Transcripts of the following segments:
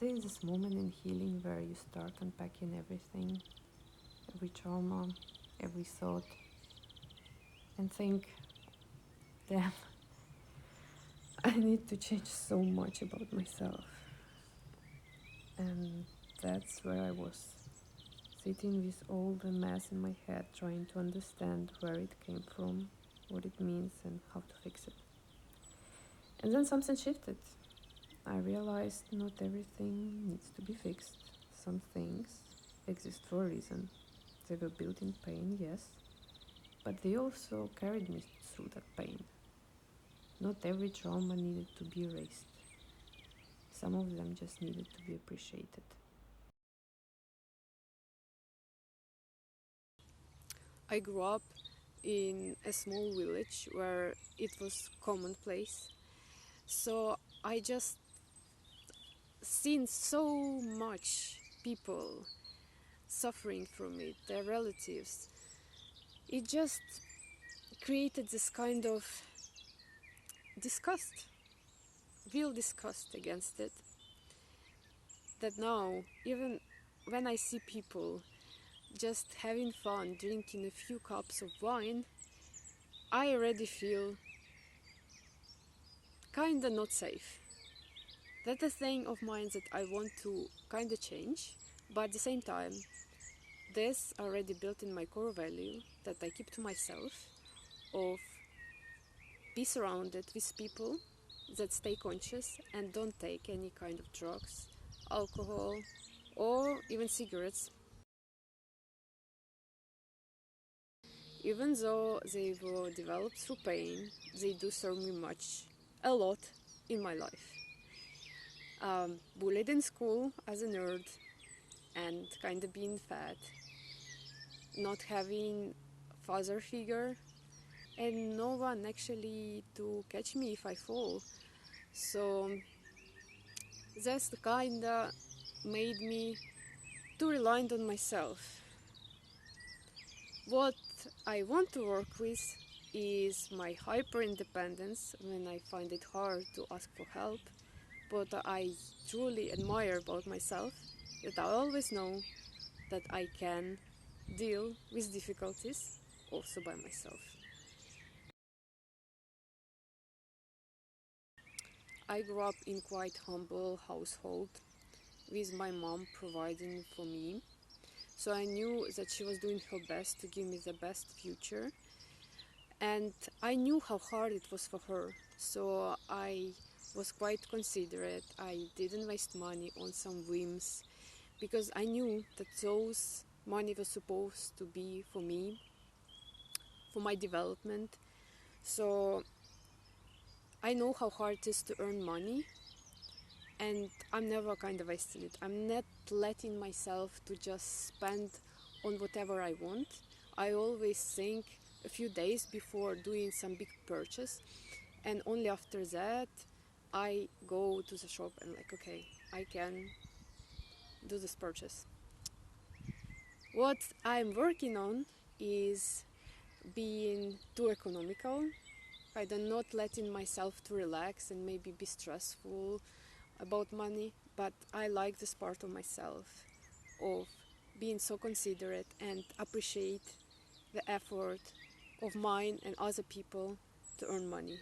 There is this moment in healing where you start unpacking everything, every trauma, every thought, and think, damn, I need to change so much about myself. And that's where I was, sitting with all the mess in my head, trying to understand where it came from, what it means, and how to fix it. And then something shifted. I realized not everything needs to be fixed. Some things exist for a reason. They were built in pain, yes, but they also carried me through that pain. Not every trauma needed to be erased. Some of them just needed to be appreciated. I grew up in a small village where it was commonplace. So I just seen so much people suffering from it, their relatives. It just created this kind of disgust, real disgust against it. That now, even when I see people just having fun, drinking a few cups of wine, I already feel kinda not safe. That's a thing of mine that I want to kinda change, but at the same time, this already built in my core value that I keep to myself of be surrounded with people that stay conscious and don't take any kind of drugs, alcohol, or even cigarettes. Even though they were developed through pain, they do serve me a lot in my life. Bullied in school as a nerd and kind of being fat, not having father figure, and no one actually to catch me if I fall. So that's the kinda made me too reliant on myself. What I want to work with is my hyper independence when I find it hard to ask for help. But I truly admire about myself that I always know that I can deal with difficulties also by myself. I grew up in quite humble household with my mom providing for me. So I knew that she was doing her best to give me the best future. And I knew how hard it was for her. So I was quite considerate. I didn't waste money on some whims because I knew that those money was supposed to be for me, for my development. So I know how hard it is to earn money, and I'm never kind of wasting it. I'm not letting myself to just spend on whatever I want. I always think a few days before doing some big purchase, and only after that I go to the shop and like, okay, I can do this purchase. What I'm working on is being too economical. I'm not letting myself to relax and maybe be stressful about money, but I like this part of myself of being so considerate and appreciate the effort of mine and other people to earn money.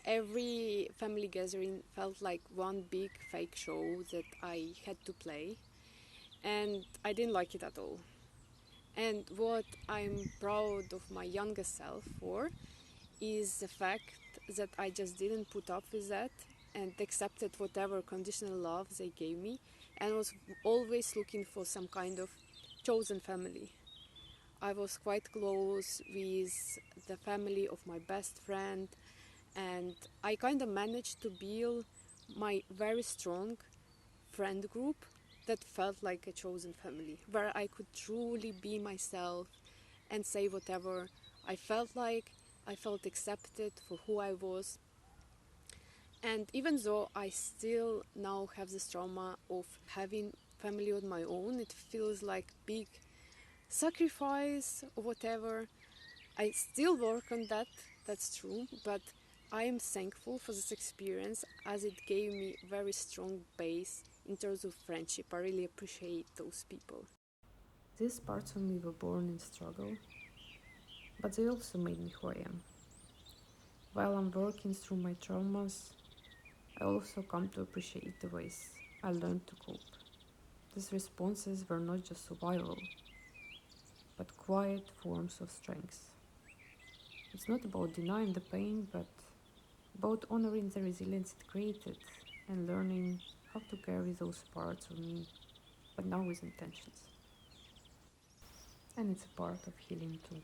Every family gathering felt like one big fake show that I had to play, and I didn't like it at all. And what I'm proud of my younger self for is the fact that I just didn't put up with that and accepted whatever conditional love they gave me, and was always looking for some kind of chosen family. I was quite close with the family of my best friend, and I kind of managed to build my very strong friend group that felt like a chosen family, where I could truly be myself and say whatever I felt like. I felt accepted for who I was. And even though I still now have this trauma of having family on my own, it feels like big sacrifice or whatever. I still work on that, that's true, but I am thankful for this experience as it gave me a very strong base in terms of friendship. I really appreciate those people. These parts of me were born in struggle, but they also made me who I am. While I'm working through my traumas, I also come to appreciate the ways I learned to cope. These responses were not just survival, but quiet forms of strength. It's not about denying the pain, but about honoring the resilience it created and learning how to carry those parts of me, but now with intentions. And it's a part of healing too.